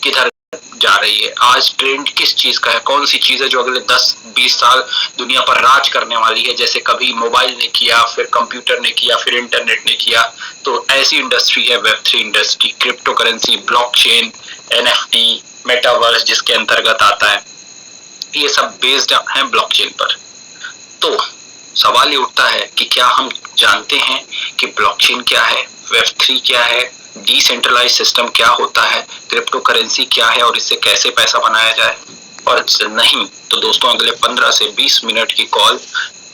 किधर जा रही है, आज ट्रेंड किस चीज का है, कौन सी चीज है जो अगले 10-20 साल दुनिया पर राज करने वाली है, जैसे कभी मोबाइल ने किया, फिर कंप्यूटर ने किया, फिर इंटरनेट ने किया। तो ऐसी इंडस्ट्री है Web3 industry, crypto currency, blockchain, NFT, metaverse जिसके अंतर्गत आता है, ये सब बेस्ड है ब्लॉकचेन पर। तो सवाल ये उठता है कि क्या हम जानते हैं कि ब्लॉकचेन क्या है, वेब3 क्या है, डिसेंट्रलाइज सिस्टम क्या होता है, क्रिप्टो करेंसी क्या है और इससे कैसे पैसा बनाया जाए। और नहीं तो दोस्तों अगले 15 से 20 मिनट की कॉल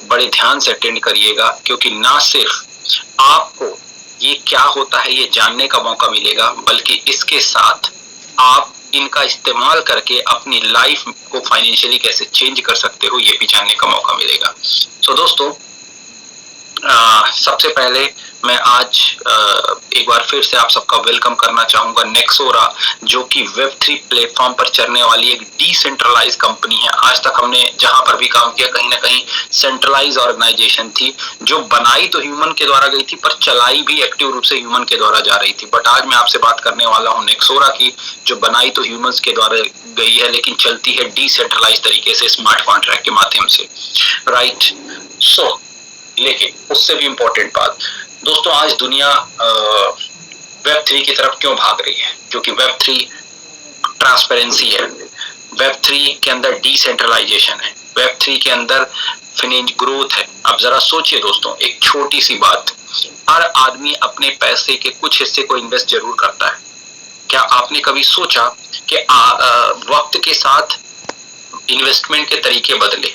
बड़े ध्यान से अटेंड करिएगा, क्योंकि ना सिर्फ आपको ये क्या होता है ये जानने का मौका मिलेगा, बल्कि इसके साथ आप इनका इस्तेमाल करके अपनी लाइफ को फाइनेंशियली कैसे चेंज कर सकते हो ये भी जानने का मौका मिलेगा। सो दोस्तों सबसे पहले मैं आज एक बार फिर से आप सबका वेलकम करना चाहूंगा नेक्सोरा, जो कि वेब3 प्लेटफॉर्म पर चलने वाली एक डिसेंट्रलाइज कंपनी है। आज तक हमने जहां पर भी काम किया कहीं ना कहीं सेंट्रलाइज ऑर्गेनाइजेशन थी, जो बनाई तो ह्यूमन के द्वारा गई थी पर चलाई भी एक्टिव रूप से ह्यूमन के द्वारा जा रही थी। बट आज मैं आपसे बात करने वाला हूं नेक्सोरा की, जो बनाई तो ह्यूमंस के द्वारा गई है लेकिन चलती है डिसेंट्रलाइज तरीके से, स्मार्ट कॉन्ट्रैक्ट के माध्यम से, राइट। सो लेकिन उससे भी इंपॉर्टेंट बात दोस्तों, आज दुनिया वेब3 की तरफ क्यों भाग रही है? क्योंकि वेब3 ट्रांसपेरेंसी है, वेब3 के अंदर डिसेंट्रलाइजेशन है, वेब3 के अंदर फाइनेंस ग्रोथ है। अब जरा सोचिए दोस्तों, एक छोटी सी बात, हर आदमी अपने पैसे के कुछ हिस्से को इन्वेस्ट जरूर करता है। क्या आपने कभी सोचा कि वक्त के साथ इन्वेस्टमेंट के तरीके बदले?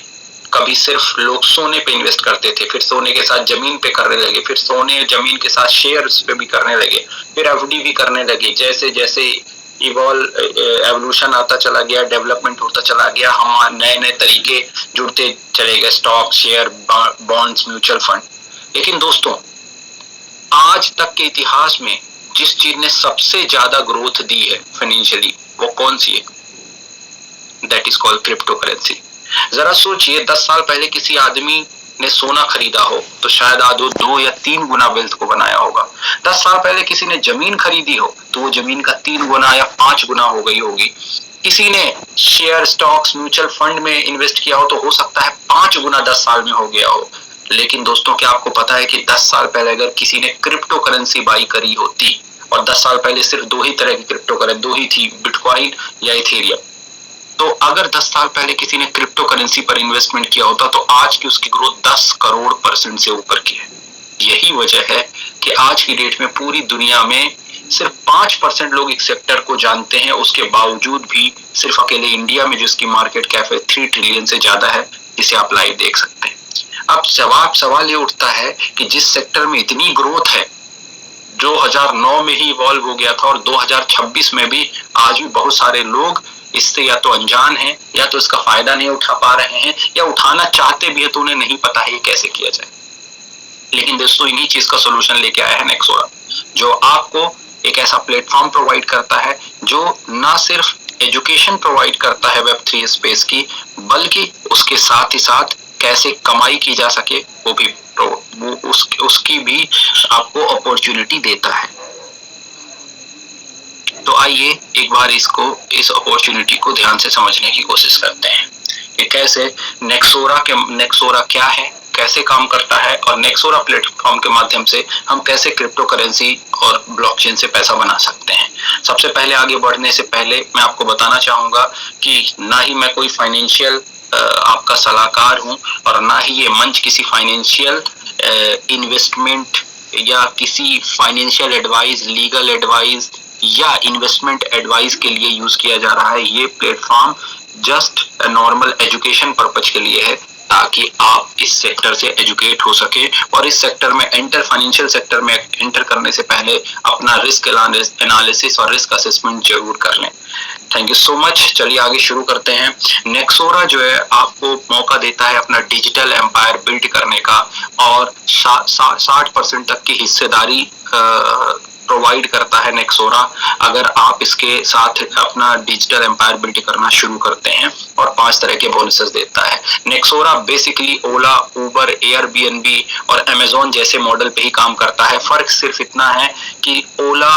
कभी सिर्फ लोग सोने पे इन्वेस्ट करते थे, फिर सोने के साथ जमीन पे करने लगे, फिर सोने जमीन के साथ शेयर्स पे भी करने लगे, फिर एफडी भी करने लगे। जैसे जैसे एवोल्यूशन आता चला गया, डेवलपमेंट होता चला गया, हम नए नए तरीके जुड़ते चले गए, stock, share, bonds, mutual fund. लेकिन दोस्तों आज तक के इतिहास में जिस चीज ने सबसे ज्यादा ग्रोथ दी है फाइनेंशियली, वो कौन सी है? That is called crypto currency. जरा सोचिए, 10 साल पहले किसी आदमी ने सोना खरीदा हो तो शायद आज वो 2 या 3 गुना वेल्थ को बनाया होगा। 10 साल पहले किसी ने जमीन खरीदी हो तो वो जमीन का 3 गुना या 5 गुना हो गई होगी। किसी ने शेयर, स्टॉक्स, म्यूचुअल फंड में इन्वेस्ट किया हो तो हो सकता है 5 गुना 10 साल में हो गया हो। लेकिन दोस्तों क्या आपको पता है कि 10 साल पहले अगर किसी ने क्रिप्टो करेंसी बाई करी होती, और 10 साल पहले सिर्फ 2 ही तरह की क्रिप्टो करेंसी, 2 ही थी, बिटकॉइन या इथेरियम। तो अगर 10 साल पहले किसी ने क्रिप्टो करेंसी पर इन्वेस्टमेंट किया होता तो आज की उसकी ग्रोथ 10 करोड़ % से ऊपर की है। यही वजह है कि आज की डेट में पूरी दुनिया में सिर्फ 5% लोग इस सेक्टर को जानते हैं। उसके बावजूद भी सिर्फ अकेले इंडिया में जिसकी मार्केट कैप 3 ट्रिलियन से ज्यादा है, जिसे आप लाइव देख सकते हैं। अब सवाल ये उठता है कि जिस सेक्टर में इतनी ग्रोथ है, 2009 में ही इवॉल्व हो गया था और 2026 में भी आज भी बहुत सारे लोग इससे या तो अनजान हैं या तो इसका फायदा नहीं उठा पा रहे हैं, या उठाना चाहते भी है तो उन्हें नहीं पता है ये कैसे किया जाए। लेकिन दोस्तों इन्हीं चीज का सोल्यूशन लेके आया है नेक्सोरा, जो आपको एक ऐसा प्लेटफॉर्म प्रोवाइड करता है जो ना सिर्फ एजुकेशन प्रोवाइड करता है वेब3 स्पेस की, बल्कि उसके साथ ही साथ कैसे कमाई की जा सके वो भी उसकी भी आपको अपॉर्चुनिटी देता है। तो आइए एक बार इस अपॉर्चुनिटी को ध्यान से समझने की कोशिश करते हैं कि कैसे नेक्सोरा क्या है, कैसे काम करता है, और नेक्सोरा प्लेटफॉर्म के माध्यम से हम कैसे क्रिप्टो करेंसी और ब्लॉकचेन से पैसा बना सकते हैं। सबसे पहले आगे बढ़ने से पहले मैं आपको बताना चाहूंगा कि ना ही मैं कोई फाइनेंशियल आपका सलाहकार हूं और ना ही ये मंच किसी फाइनेंशियल इन्वेस्टमेंट या किसी फाइनेंशियल एडवाइस, लीगल एडवाइस या इन्वेस्टमेंट एडवाइस के लिए यूज किया जा रहा है। ये platform just normal education purpose के लिए है, ताकि आप इस सेक्टर से एजुकेट हो सके और इस सेक्टर में फाइनेंशियल सेक्टर में एंटर करने से पहले अपना रिस्क एनालिसिस और रिस्क असेसमेंट जरूर कर लें। Thank you so much. चलिए आगे शुरू करते हैं। नेक्सोरा जो है आपको मौका देता है अपना डिजिटल एम्पायर बिल्ड करने का, और 60% तक की हिस्सेदारी प्रोवाइड करता है नेक्सोरा, अगर आप इसके साथ अपना डिजिटल एम्पायर बिल्ड करना शुरू करते हैं, और 5 तरह के बोनसेस देता है। नेक्सोरा बेसिकली ओला, उबर, एयरबीएनबी और अमेजोन जैसे मॉडल पे ही काम करता है। फर्क सिर्फ इतना है कि ओला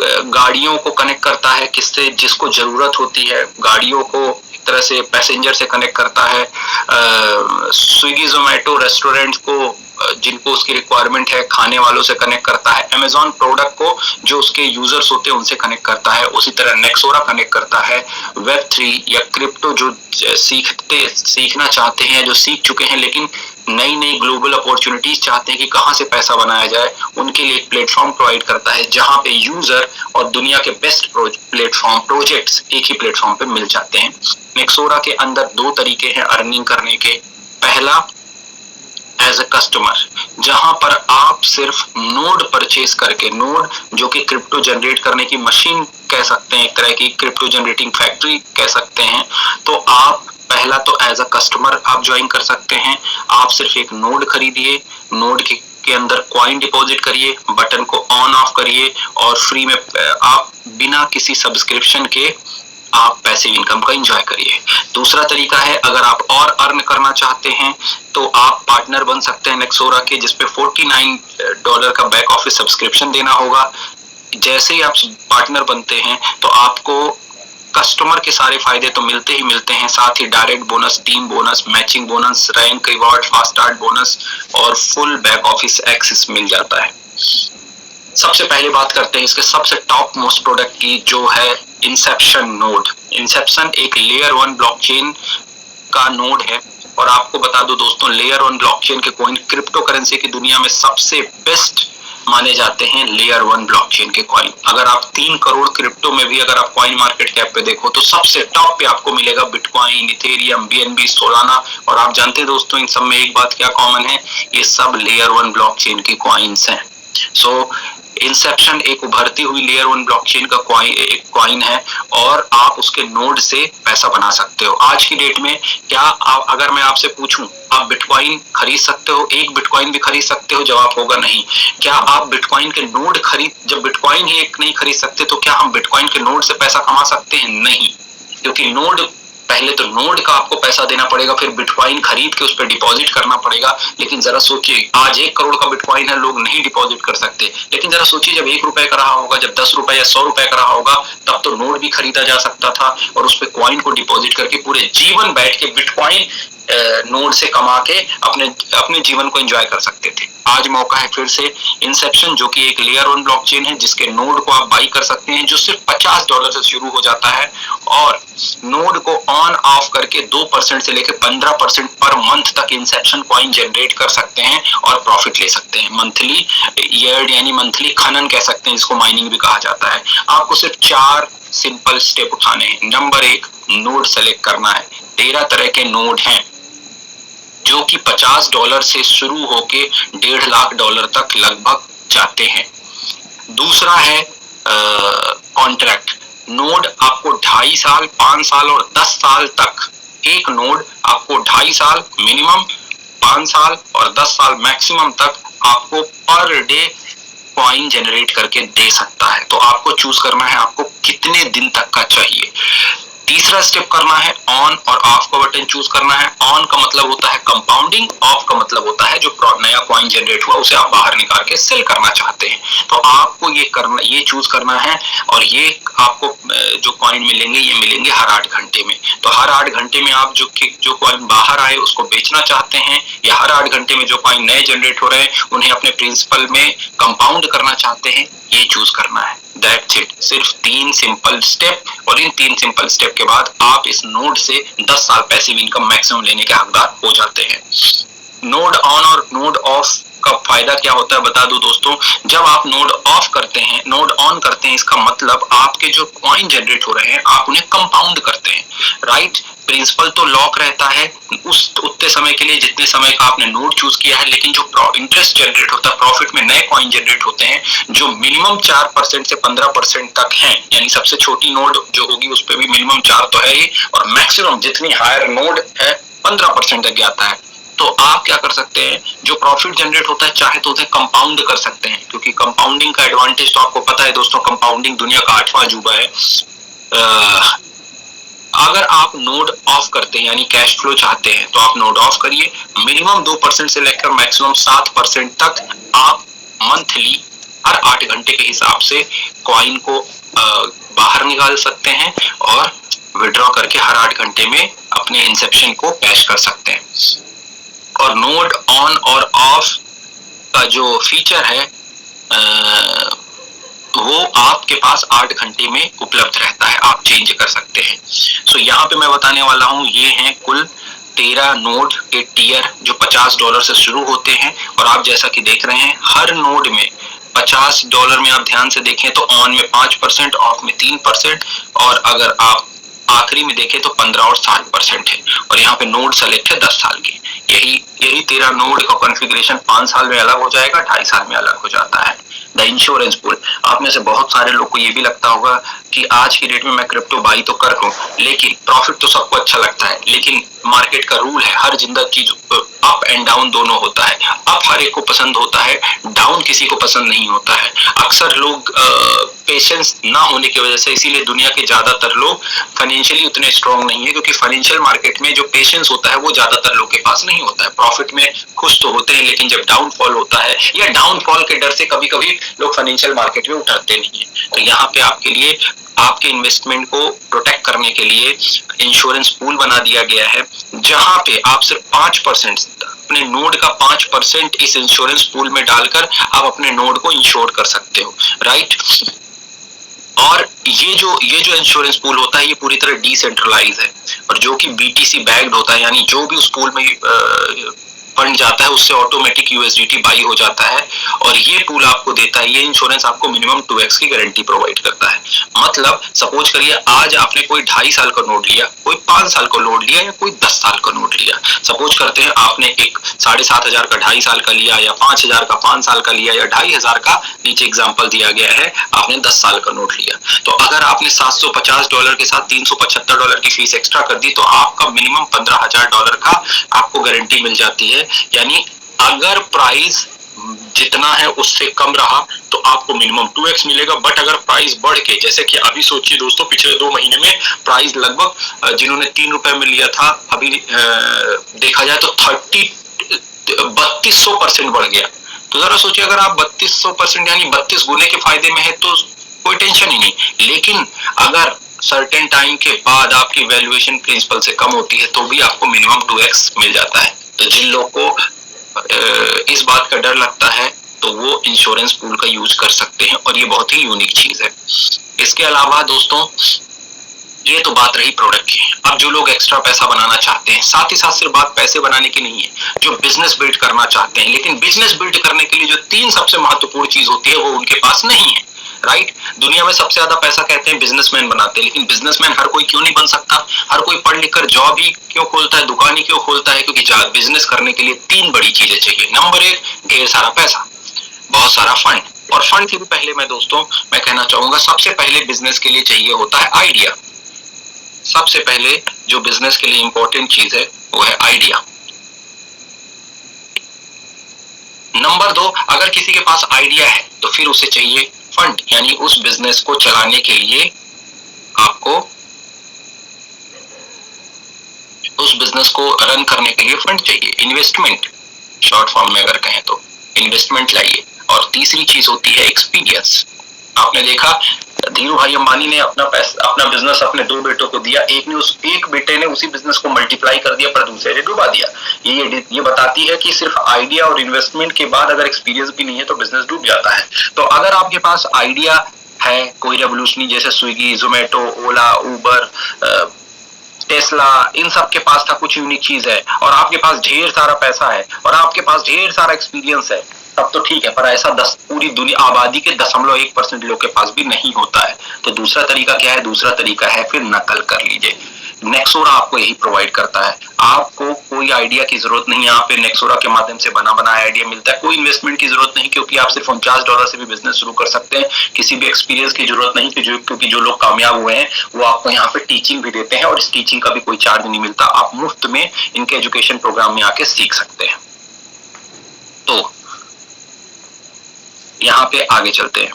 गाड़ियों को कनेक्ट करता है किससे, जिसको जरूरत होती है, गाड़ियों को एक तरह से पैसेंजर से कनेक्ट करता है, स्विगी जोमेटो रेस्टोरेंट को जिनको उसकी रिक्वायरमेंट है खाने वालों से कनेक्ट करता है, अमेजॉन प्रोडक्ट को जो उसके यूजर्स होते हैं उनसे कनेक्ट करता है, उसी तरह नेक्सोरा कनेक्ट करता है वेब3 या क्रिप्टो जो सीखना चाहते हैं, जो सीख चुके हैं लेकिन नई नई ग्लोबल अपॉर्चुनिटीज चाहते हैं कि कहां से पैसा बनाया जाए, उनके लिए एक प्लेटफॉर्म प्रोवाइड करता है जहां पे यूजर और दुनिया के बेस्ट प्लेटफॉर्म प्रोजेक्ट्स एक ही प्लेटफॉर्म पे मिल जाते हैं। नेक्सोरा के अंदर दो तरीके हैं अर्निंग करने के। पहला एज अ कस्टमर, जहां पर आप सिर्फ नोड परचेज करके, नोड जो कि क्रिप्टो जनरेट करने की मशीन कह सकते हैं, एक तरह की क्रिप्टो जनरेटिंग फैक्ट्री कह सकते हैं, तो आप पहला तो एज अ कस्टमर आप ज्वाइन कर सकते हैं। आप सिर्फ एक नोड खरीदिए, नोड के अंदर कॉइन डिपॉजिट करिए, बटन को ऑन ऑफ करिए और फ्री में आप बिना किसी सब्सक्रिप्शन के आप पैसिव इनकम का एंजॉय करिए। दूसरा तरीका है, अगर आप और अर्न करना चाहते हैं तो आप पार्टनर बन सकते हैं नेक्सोरा के, जिसपे $49 का बैक ऑफिस सब्सक्रिप्शन देना होगा। जैसे ही आप पार्टनर बनते हैं तो आपको कस्टमर के सारे फायदे तो मिलते ही मिलते हैं, साथ ही direct bonus, team bonus, matching bonus, rank reward, fast start bonus और फुल बैक ऑफिस एक्सेस मिल जाता है। सबसे पहले बात करते हैं इसके सबसे टॉप मोस्ट प्रोडक्ट की, जो है इंसेप्शन नोड। इंसेप्शन एक लेयर 1 ब्लॉकचेन का नोड है और आपको बता दो दोस्तों, लेयर 1 ब्लॉकचेन के कॉइन क्रिप्टो करेंसी की दुनिया में सबसे बेस्ट माने जाते हैं लेयर 1 ब्लॉकचेन के कॉइन। अगर आप 3 करोड़ क्रिप्टो में भी अगर आप कॉइन मार्केट कैप पे देखो तो सबसे टॉप पे आपको मिलेगा बिटकॉइन, इथेरियम, बीएनबी, सोलाना। और आप जानते हैं दोस्तों इन सब में एक बात क्या कॉमन है, ये सब लेयर 1 ब्लॉकचेन की कॉइन्स हैं। सो इंसेप्शन एक उभरती हुई लेयर 1 ब्लॉकचेन का कॉइन है और आप उसके नोड से पैसा बना सकते हो। आज की डेट में क्या अगर मैं आपसे पूछूं आप बिटकॉइन खरीद सकते हो, एक बिटकॉइन भी खरीद सकते हो? जवाब होगा नहीं। क्या आप बिटकॉइन के नोड जब बिटकॉइन ही एक नहीं खरीद सकते तो क्या हम बिटकॉइन के नोड से पैसा कमा सकते हैं? नहीं, क्योंकि नोड पहले तो नोड का आपको पैसा देना पड़ेगा, फिर बिटकॉइन खरीद के उस पर डिपॉजिट करना पड़ेगा। लेकिन जरा सोचिए, आज 1 करोड़ का बिटकॉइन है, लोग नहीं डिपॉजिट कर सकते। लेकिन जरा सोचिए जब 1 रुपए का रहा होगा, जब 10 रुपए या 100 रुपए का रहा होगा, तब तो नोड भी खरीदा जा सकता था और उस पर कॉइन को डिपॉजिट करके पूरे जीवन बैठ के बिटकॉइन नोड से कमा के अपने जीवन को एंजॉय कर सकते थे। आज मौका है फिर से। इंसेप्शन जो कि एक लेयर 1 ब्लॉकचेन है जिसके नोड को आप बाई कर सकते हैं, जो सिर्फ $50 से शुरू हो जाता है और नोड को ऑन ऑफ करके 2% से लेकर 15% पर मंथ तक इंसेप्शन कॉइन जनरेट कर सकते हैं और प्रॉफिट ले सकते हैं। मंथली यील्ड यानी मंथली खनन कह सकते हैं, जिसको माइनिंग भी कहा जाता है। आपको सिर्फ 4 सिंपल स्टेप उठाने हैं। नंबर 1, नोड सेलेक्ट करना है। 13 तरह के नोड हैं जो कि $50 से शुरू होके $1.5 लाख तक लगभग जाते हैं। दूसरा है कॉन्ट्रैक्ट। नोड आपको 2.5 साल, 5 साल और 10 साल तक, एक नोड आपको 2.5 साल मिनिमम, 5 साल और 10 साल मैक्सिमम तक आपको पर डे कॉइन जनरेट करके दे सकता है। तो आपको चूज करना है आपको कितने दिन तक का चाहिए। तीसरा स्टेप करना है ऑन और ऑफ का बटन चूज करना है। ऑन का मतलब होता है कंपाउंडिंग, ऑफ का मतलब होता है जो नया कॉइन जनरेट हुआ उसे आप बाहर निकाल के सेल करना चाहते हैं। तो आपको ये चूज करना है और ये आपको जो कॉइन मिलेंगे ये मिलेंगे हर 8 घंटे में। तो हर 8 घंटे में आप जो कॉइन बाहर आए उसको बेचना चाहते हैं या हर 8 घंटे में जो कॉइन नए जनरेट हो रहे हैं उन्हें अपने प्रिंसिपल में कंपाउंड करना चाहते हैं, ये चूज करना है। That's it. सिर्फ 3 सिंपल स्टेप और इन 3 सिंपल स्टेप के बाद आप इस नोड से 10 साल पैसिव इनकम मैक्सिमम लेने के हकदार हो जाते हैं। नोड ऑन और नोड ऑफ का फायदा क्या होता है बता दूं दोस्तों। जब आप नोड ऑफ करते हैं, नोड ऑन करते हैं, इसका मतलब आपके जो कॉइन जनरेट हो रहे हैं आप उन्हें कंपाउंड करते हैं, राइट। प्रिंसिपल तो लॉक रहता है उस उतने समय के लिए जितने समय का आपने नोड चूज किया है, लेकिन जो इंटरेस्ट जनरेट होता है, प्रॉफिट में नए कॉइन जनरेट होते हैं जो मिनिमम 4% से 15% तक हैं, यानी सबसे छोटी नोड जो होगी उस पर भी मिनिमम 4 तो है ही और मैक्सिमम जितनी हायर नोड है 15% तक जाता है। तो आप क्या कर सकते हैं, जो प्रॉफिट जनरेट होता है चाहे तो उसे कंपाउंड कर सकते हैं, क्योंकि कंपाउंडिंग का एडवांटेज तो आपको पता है दोस्तों, कंपाउंडिंग दुनिया का 8वां अजूबा है। अगर आप नोड ऑफ करते हैं यानी कैश फ्लो चाहते हैं तो आप नोड ऑफ करिए। मिनिमम 2% से लेकर मैक्सिमम 7% तक आप मंथली हर 8 घंटे के हिसाब से कॉइन को बाहर निकाल सकते हैं और विड्रॉ करके हर 8 घंटे में अपने इंसेप्शन को कैश कर सकते हैं। और नोड ऑन और ऑफ का जो फीचर है वो आपके पास 8 घंटे में उपलब्ध रहता है, आप चेंज कर सकते हैं। सो यहाँ पे मैं बताने वाला हूँ, ये हैं कुल 13 नोड के टियर जो $50 से शुरू होते हैं। और आप जैसा कि देख रहे हैं हर नोड में $50 में आप ध्यान से देखें तो ऑन में 5%, ऑफ में 3%, और अगर आप आखिरी में देखें तो 15 और 60% है। और यहाँ पे नोड सेलेक्ट है 10 साल के। यही 13 नोड का कॉन्फ़िगरेशन 5 साल में अलग हो जाएगा, 2.5 साल में अलग हो जाता है। द इंश्योरेंस पूल, आप में से बहुत सारे लोग को ये भी लगता होगा कि आज की डेट में मैं क्रिप्टो बाई तो कर लूं, लेकिन प्रॉफिट तो सबको अच्छा लगता है, लेकिन मार्केट का रूल है, हर जिंदगी अप एंड डाउन दोनों होता है। अप हर एक को पसंद होता है, डाउन किसी को पसंद नहीं होता है। अक्सर लोग पेशेंस ना होने की वजह से, इसीलिए दुनिया के ज्यादातर लोग फाइनेंशियली उतने स्ट्रांग नहीं है, क्योंकि फाइनेंशियल मार्केट में जो पेशेंस होता है वो ज्यादातर लोग के पास नहीं होता है। प्रॉफिट में खुश तो होते हैं, लेकिन जब डाउनफॉल होता है या डाउनफॉल के डर से कभी कभी लोग फाइनेंशियल मार्केट में उतरते नहीं है। तो यहाँ पे आपके लिए, आपके इन्वेस्टमेंट को प्रोटेक्ट करने के लिए इंश्योरेंस पूल बना दिया गया है, जहां पे आप सिर्फ 5%, अपने नोड का 5% इस इंश्योरेंस पूल में डालकर आप अपने नोड को इंश्योर कर सकते हो, राइट। और ये जो इंश्योरेंस पूल होता है ये पूरी तरह डिसेंट्रलाइज है, और जो कि BTC बैग्ड होता है, यानी जो भी उस पूल में फंड जाता है उससे ऑटोमेटिक USDT बाई हो जाता है। और ये पूल आपको देता है, ये इंश्योरेंस आपको मिनिमम 2x की गारंटी प्रोवाइड करता है। मतलब सपोज करिए आज आपने कोई 2.5 साल का नोट लिया, कोई 5 साल का नोट लिया, या कोई 10 साल का नोट लिया। सपोज करते हैं आपने एक 7,500 का 2.5 साल का लिया, या 5,000 का 5 साल का लिया, या 2,500 का, नीचे एग्जाम्पल दिया गया है, आपने 10 साल का नोट लिया। तो अगर आपने $750 के साथ $375 की फीस एक्स्ट्रा कर दी, तो आपका मिनिमम $15,000 का आपको गारंटी मिल जाती है। यानी अगर प्राइस जितना है उससे कम रहा तो आपको मिनिमम 2x मिलेगा। बट अगर प्राइस बढ़ के, जैसे कि अभी सोचिए दोस्तों, पिछले 2 महीने में प्राइस लगभग जिन्होंने ₹3 में लिया था, अभी देखा जाए तो 3200% बढ़ गया। तो जरा सोचिए, अगर आप 3200% यानी 32 गुने के फायदे में है तो कोई टेंशन ही नहीं। लेकिन अगर सर्टेन टाइम के बाद आपकी वैल्यूएशन प्रिंसिपल से कम होती है तो भी आपको मिनिमम 2x मिल जाता है। तो जिन लोग को इस बात का डर लगता है तो वो इंश्योरेंस पूल का यूज कर सकते हैं, और ये बहुत ही यूनिक चीज है। इसके अलावा दोस्तों, ये तो बात रही प्रोडक्ट की। अब जो लोग एक्स्ट्रा पैसा बनाना चाहते हैं, साथ ही साथ सिर्फ बात पैसे बनाने की नहीं है, जो बिजनेस बिल्ड करना चाहते हैं, लेकिन बिजनेस बिल्ड करने के लिए जो 3 सबसे महत्वपूर्ण चीज होती है वो उनके पास नहीं है, राइट। दुनिया में सबसे ज्यादा पैसा कहते हैं बिजनेसमैन बनाते हैं, लेकिन बिजनेसमैन हर कोई क्यों नहीं बन सकता? हर कोई पढ़ लिख कर जॉब ही क्यों खोलता है, दुकान ही क्यों खोलता है? क्योंकि बिजनेस करने के लिए 3 बड़ी चीजें चाहिए। नंबर 1, ढेर सारा पैसा, बहुत सारा फंड। और फंड से भी पहले मैं कहना चाहूंगा, सबसे पहले बिजनेस के लिए चाहिए होता है आइडिया। सबसे पहले जो बिजनेस के लिए इंपॉर्टेंट चीज है वो है आइडिया। नंबर 2, अगर किसी के पास आइडिया है तो फिर उसे चाहिए फंड, यानी उस बिजनेस को चलाने के लिए आपको, उस बिजनेस को रन करने के लिए फंड चाहिए, इन्वेस्टमेंट, शॉर्ट फॉर्म में अगर कहें तो इन्वेस्टमेंट लाइए। और तीसरी चीज होती है एक्सपीरियंस। आपने देखा धीरू भाई अंबानी ने अपना बिजनेस अपने 2 बेटों को दिया, एक बेटे ने उसी बिजनेस को मल्टीप्लाई कर दिया पर दूसरे ने डुबा दिया। ये बताती है कि सिर्फ आइडिया और इन्वेस्टमेंट के बाद अगर एक्सपीरियंस भी नहीं है तो बिजनेस डूब जाता है। तो अगर आपके पास आइडिया है कोई रेवोल्यूशनरी, जैसे स्विगी, जोमेटो, ओला, उबर, टेस्ला, इन सब के पास था कुछ यूनिक चीज है, और आपके पास ढेर सारा पैसा है और आपके पास ढेर सारा एक्सपीरियंस है, तब तो ठीक है। पर ऐसा पूरी दुनिया आबादी के 0.1% लोग के पास भी नहीं होता है। तो दूसरा तरीका क्या है? दूसरा तरीका है फिर नकल कर लीजिए। नेक्सोरा आपको यही प्रोवाइड करता है। आपको कोई आइडिया की जरूरत नहीं है, यहाँ पे नेक्सोरा के माध्यम से बना बनाया आइडिया मिलता है। कोई इन्वेस्टमेंट की जरूरत नहीं, क्योंकि आप सिर्फ $49 से भी बिजनेस शुरू कर सकते हैं। किसी भी एक्सपीरियंस की जरूरत नहीं, क्योंकि जो लोग कामयाब हुए हैं वो आपको यहाँ पे टीचिंग भी देते हैं, और इस टीचिंग का भी कोई चार्ज नहीं मिलता। आप मुफ्त में इनके एजुकेशन प्रोग्राम में आके सीख सकते हैं। तो यहाँ पे आगे चलते हैं।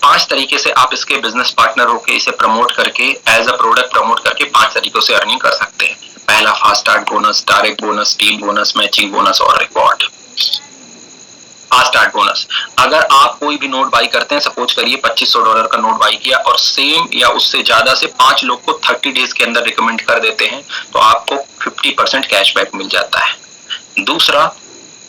5 तरीके से आप इसके बिजनेस पार्टनर होके इसे प्रमोट करके, एज अ प्रोडक्ट प्रमोट करके 5 तरीकों से अर्निंग कर सकते हैं। पहला, fast start bonus, direct bonus, team bonus, matching bonus और रिवॉर्ड। फास्ट स्टार्ट बोनस, अगर आप कोई भी नोट बाई करते हैं, सपोज करिए $2500 का नोट बाई किया और सेम या उससे ज्यादा से 5 लोग को 30 डेज के अंदर रिकमेंड कर देते हैं तो आपको 50% कैशबैक मिल जाता है। दूसरा,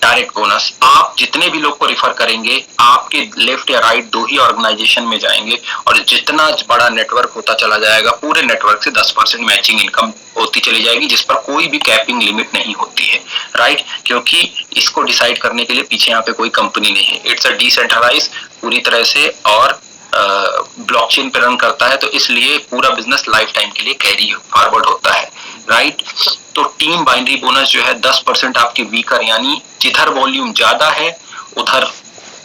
डायरेक्ट बोनस। आप जितने भी लोग को रिफर करेंगे, आपके लेफ्ट या राइट दो ही ऑर्गेनाइजेशन में जाएंगे और जितना बड़ा नेटवर्क होता चला जाएगा, पूरे नेटवर्क से 10% मैचिंग इनकम होती चली जाएगी, जिस पर कोई भी कैपिंग लिमिट नहीं होती है, राइट। क्योंकि इसको डिसाइड करने के लिए पीछे यहाँ पे कोई कंपनी नहीं है, इट्स अ डिसेंट्रलाइज पूरी तरह से और ब्लॉकचेन पे रन करता है, तो इसलिए पूरा बिजनेस लाइफ टाइम के लिए कैरी फॉरवर्ड होता है, राइट। तो टीम बाइनरी बोनस जो है 10% आपकी वीकर, यानी जिधर वॉल्यूम ज्यादा है उधर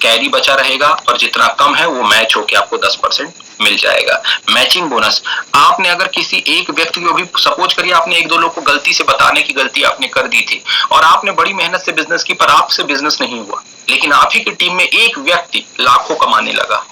कैरी बचा रहेगा और जितना कम है वो मैच होके आपको 10% मिल जाएगा। मैचिंग बोनस, आपने अगर किसी एक व्यक्ति को भी, सपोज करिए आपने एक दो लोग को गलती से बताने की गलती आपने कर दी थी और आपने बड़ी मेहनत से बिजनेस की, पर आपसे बिजनेस नहीं हुआ, लेकिन आप ही की टीम में एक व्यक्ति लाखों कमाने लगा,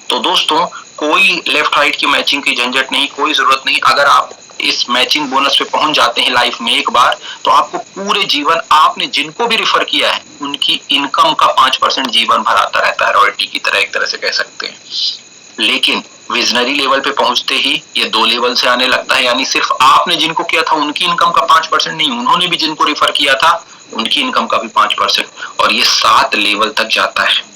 तो दोस्तों कोई लेफ्ट राइट की मैचिंग की झंझट नहीं, कोई जरूरत नहीं। अगर आप इस मैचिंग बोनस पे पहुंच जाते हैं लाइफ में एक बार, तो आपको पूरे जीवन आपने जिनको भी रिफर किया है उनकी इनकम का 5% जीवन भर आता रहता है, रॉयल्टी की तरह एक तरह से कह सकते हैं। लेकिन विजनरी लेवल पे पहुंचते ही ये 2 लेवल से आने लगता है, यानी सिर्फ आपने जिनको किया था उनकी इनकम का 5% नहीं, उन्होंने भी जिनको रिफर किया था उनकी इनकम का भी 5%, और ये 7 लेवल तक जाता है।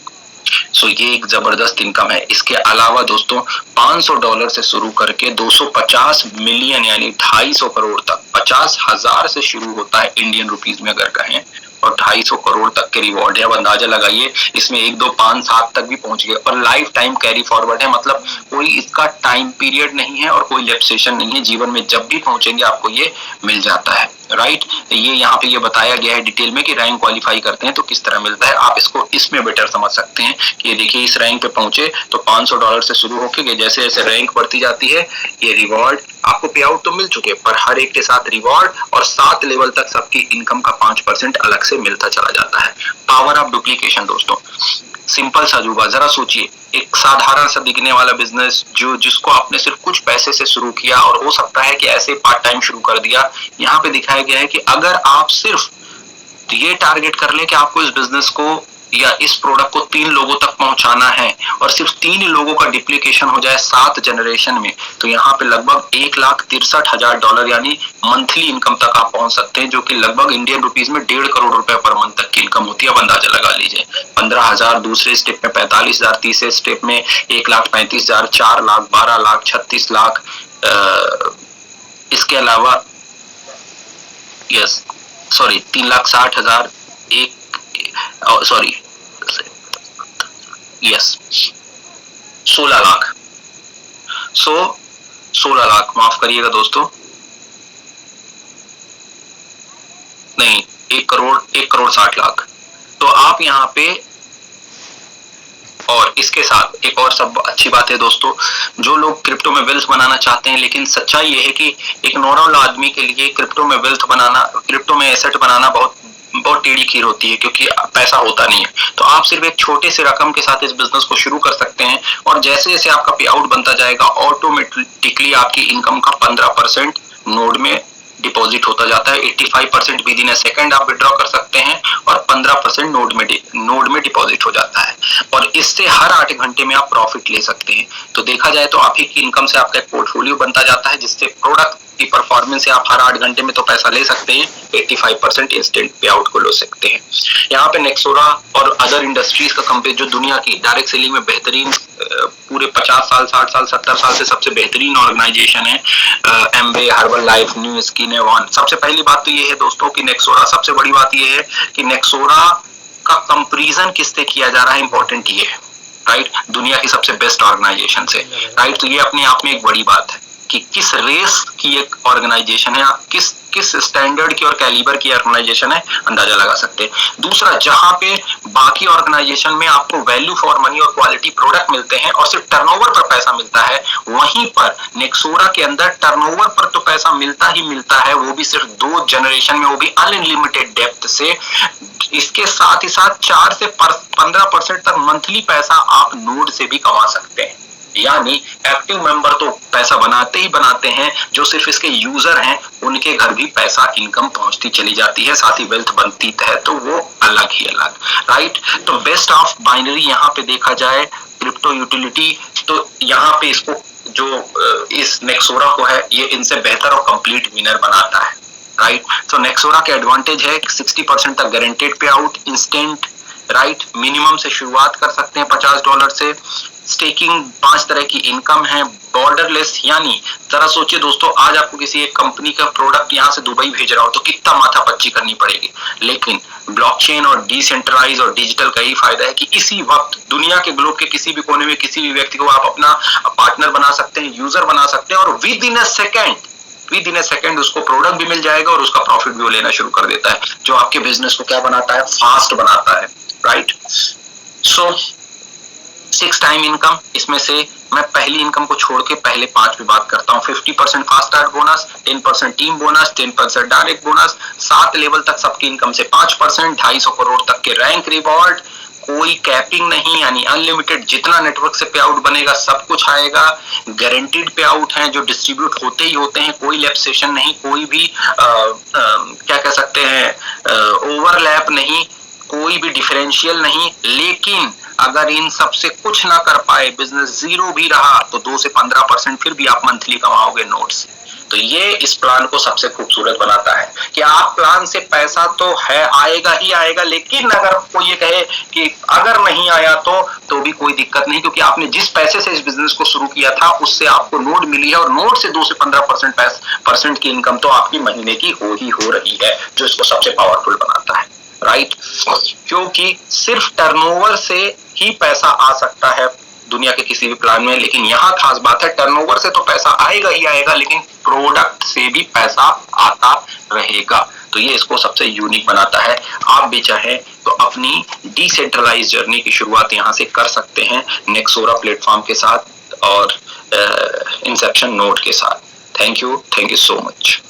सो ये एक जबरदस्त इनकम है। इसके अलावा दोस्तों $500 से शुरू करके 250 मिलियन यानी 250 करोड़ तक, 50,000 से शुरू होता है इंडियन रुपीज में अगर कहें, और 250 करोड़ तक के रिवॉर्ड है। अब अंदाजा लगाइए, इसमें 1, 2, 5, 7 तक भी पहुंच गए और लाइफ टाइम कैरी फॉरवर्ड है, मतलब कोई इसका टाइम पीरियड नहीं है और कोई लैप्सेशन नहीं है, जीवन में जब भी पहुंचेंगे आपको ये मिल जाता है, राइट। ये यहाँ पे ये बताया गया है डिटेल में कि रैंक क्वालिफाई करते हैं तो किस तरह मिलता है। आप इसको इसमें बेटर समझ सकते हैं कि देखिए इस रैंक पे पहुंचे तो $500 से शुरू होकर जैसे जैसे रैंक बढ़ती जाती है, ये रिवॉर्ड आपको पे आउट तो मिल चुके, पर हर एक के साथ रिवॉर्ड और 7 लेवल तक सबकी इनकम का 5% अलग से मिलता चला जाता है। पावर ऑफ डुप्लीकेशन दोस्तों, सिंपल सा अजूबा, जरा सोचिए, एक साधारण सा दिखने वाला बिजनेस जिसको आपने सिर्फ कुछ पैसे से शुरू किया और हो सकता है कि ऐसे पार्ट टाइम शुरू कर दिया, यहाँ पे दिखाया गया है कि अगर आप सिर्फ ये टारगेट कर ले कि आपको इस बिजनेस को या इस प्रोडक्ट को 3 लोगों तक पहुंचाना है और सिर्फ 3 लोगों का डिप्लीकेशन हो जाए 7 जनरेशन में, तो यहाँ पे लगभग $1,63,000 यानी मंथली इनकम तक आप पहुंच सकते हैं, जो कि लगभग इंडियन रुपीज में 1.5 करोड़ रुपए पर मंथ तक की इनकम होती है। अब अंदाजा लगा लीजिए, 15,000 दूसरे स्टेप में, 45,000 तीसरे स्टेप में, 1,35,000, 4 लाख, 12 लाख, 36 लाख, इसके अलावा 3,60,000, 16 लाख, 16 लाख, माफ करिएगा दोस्तों, नहीं, 1 करोड़ 60 लाख। तो आप यहाँ पे, और इसके साथ एक और सब अच्छी बात है दोस्तों, जो लोग क्रिप्टो में वेल्थ बनाना चाहते हैं, लेकिन सच्चाई ये है कि एक नॉर्मल आदमी के लिए क्रिप्टो में वेल्थ बनाना, क्रिप्टो में एसेट बनाना बहुत टेढ़ी खीर होती है, क्योंकि पैसा होता नहीं है। तो आप सिर्फ एक छोटे से रकम के साथ इस बिजनेस को शुरू कर सकते हैं और जैसे जैसे आपका पे आउट बनता जाएगा ऑटोमेटिकली आपकी इनकम का 15% नोड में डिपॉजिट होता जाता है। 85% विद इन अ सेकंड आप विड्रॉ कर सकते हैं और 15% नोड में डिपॉजिट हो जाता है, और इससे हर 8 घंटे में आप प्रॉफिट ले सकते हैं। तो देखा जाए तो आप ही की इनकम से आपका एक पोर्टफोलियो बनता जाता है, जिससे प्रोडक्ट की परफॉर्मेंस से आप हर 8 घंटे में तो पैसा ले सकते हैं, 85% इंस्टेंट पे आउट को ले सकते हैं। यहाँ पे नेक्सोरा और अदर इंडस्ट्रीज का कंपेयर, जो दुनिया की डायरेक्ट सेलिंग में बेहतरीन, पूरे 50 साल, 60 साल, 70 साल से सबसे बेहतरीन ऑर्गेनाइजेशन है, Amway, Herbalife, Nu Skin, one. सबसे पहली बात तो ये है दोस्तों कि नेक्सोरा, सबसे बड़ी बात ये है कि नेक्सोरा का कंपैरिजन किससे किया जा रहा है, इंपॉर्टेंट ये है, राइट, दुनिया की सबसे बेस्ट ऑर्गेनाइजेशन से, राइट। तो ये अपने आप में एक बड़ी बात है कि किस रेस की एक ऑर्गेनाइजेशन है, किस स्टैंडर्ड की और कैलिबर की ऑर्गेनाइजेशन है, अंदाजा लगा सकते हैं। दूसरा, जहां पे बाकी ऑर्गेनाइजेशन में आपको वैल्यू फॉर मनी और क्वालिटी प्रोडक्ट मिलते हैं और सिर्फ टर्नओवर पर पैसा मिलता है, वहीं पर नेक्सोरा के अंदर टर्नओवर पर तो पैसा मिलता ही मिलता है, वो भी सिर्फ 2 जनरेशन में, वो भी अनलिमिटेड डेप्थ से। इसके साथ ही साथ 4 से 15% तक मंथली पैसा आप नोड से भी कमा सकते हैं। यानी एक्टिव मेंबर तो पैसा बनाते ही बनाते हैं, जो सिर्फ इसके यूजर हैं उनके घर भी पैसा इनकम पहुंचती चली जाती है, साथ ही वेल्थ बनती है, तो वो अलग ही अलग, राइट। तो बेस्ट ऑफ बाइनरी यहाँ पे देखा जाए क्रिप्टो यूटिलिटी, तो यहाँ पे इसको जो इस नेक्सोरा को है ये इनसे बेहतर और कंप्लीट विनर बनाता है, राइट। तो नेक्सोरा के एडवांटेज है 60% तक गारंटेड पे आउट, इंस्टेंट, राइट, मिनिमम से शुरुआत कर सकते हैं $50 से, स्टेकिंग 5 तरह की इनकम है, बॉर्डरलेस, यानी जरा सोचिए दोस्तों, आज आपको किसी एक कंपनी का प्रोडक्ट यहाँ से दुबई भेज रहा हो तो कितना माथापच्ची करनी पड़ेगी, लेकिन ब्लॉकचेन और डिसेंट्रलाइज और डिजिटल का ही फायदा है कि इसी वक्त दुनिया के ग्लोब के किसी भी कोने में किसी भी व्यक्ति को आप अपना पार्टनर बना सकते हैं, यूजर बना सकते हैं, और विद इन अ सेकेंड उसको प्रोडक्ट भी मिल जाएगा और उसका प्रॉफिट भी वो लेना शुरू कर देता है, जो आपके बिजनेस को क्या बनाता है, फास्ट बनाता है, राइट। सो 6 टाइम इनकम, इसमें से मैं पहली इनकम को छोड़ के पहले 5 पे बात करता हूँ। 50% fast start bonus, 10% team bonus, 10% direct bonus, 7 level तक सबकी इनकम से 5%, 250 करोड़ तक के रैंक रिवॉर्ड, कोई कैपिंग नहीं, यानी अनलिमिटेड, जितना नेटवर्क से पे आउट बनेगा सब कुछ आएगा, गारंटीड पे आउट हैं जो डिस्ट्रीब्यूट होते ही होते हैं, कोई लैप सेशन नहीं, कोई भी क्या कह सकते हैं ओवरलैप नहीं, कोई भी डिफरेंशियल नहीं, लेकिन अगर इन सब से कुछ ना कर पाए, बिजनेस जीरो भी रहा, तो 2 से 15% फिर भी आप मंथली कमाओगे नोट से। तो ये इस प्लान को सबसे खूबसूरत बनाता है कि आप प्लान से पैसा तो है आएगा ही आएगा, लेकिन अगर कोई ये कहे कि अगर नहीं आया तो भी कोई दिक्कत नहीं, क्योंकि आपने जिस पैसे से इस बिजनेस को शुरू किया था उससे आपको नोट मिली है, और नोट से 2 से 15% की इनकम तो आपकी महीने की हो रही है, जो इसको सबसे पावरफुल बनाता है, राइट। क्योंकि सिर्फ टर्नओवर से ही पैसा आ सकता है दुनिया के किसी भी प्लान में, लेकिन यहाँ खास बात है टर्नओवर से तो पैसा आएगा ही आएगा, लेकिन प्रोडक्ट से भी पैसा आता रहेगा, तो ये इसको सबसे यूनिक बनाता है। आप भी चाहें तो अपनी डिसेंट्रलाइज जर्नी की शुरुआत यहाँ से कर सकते हैं नेक्सोरा प्लेटफॉर्म के साथ और इंसेप्शन नोड के साथ। Thank you so much.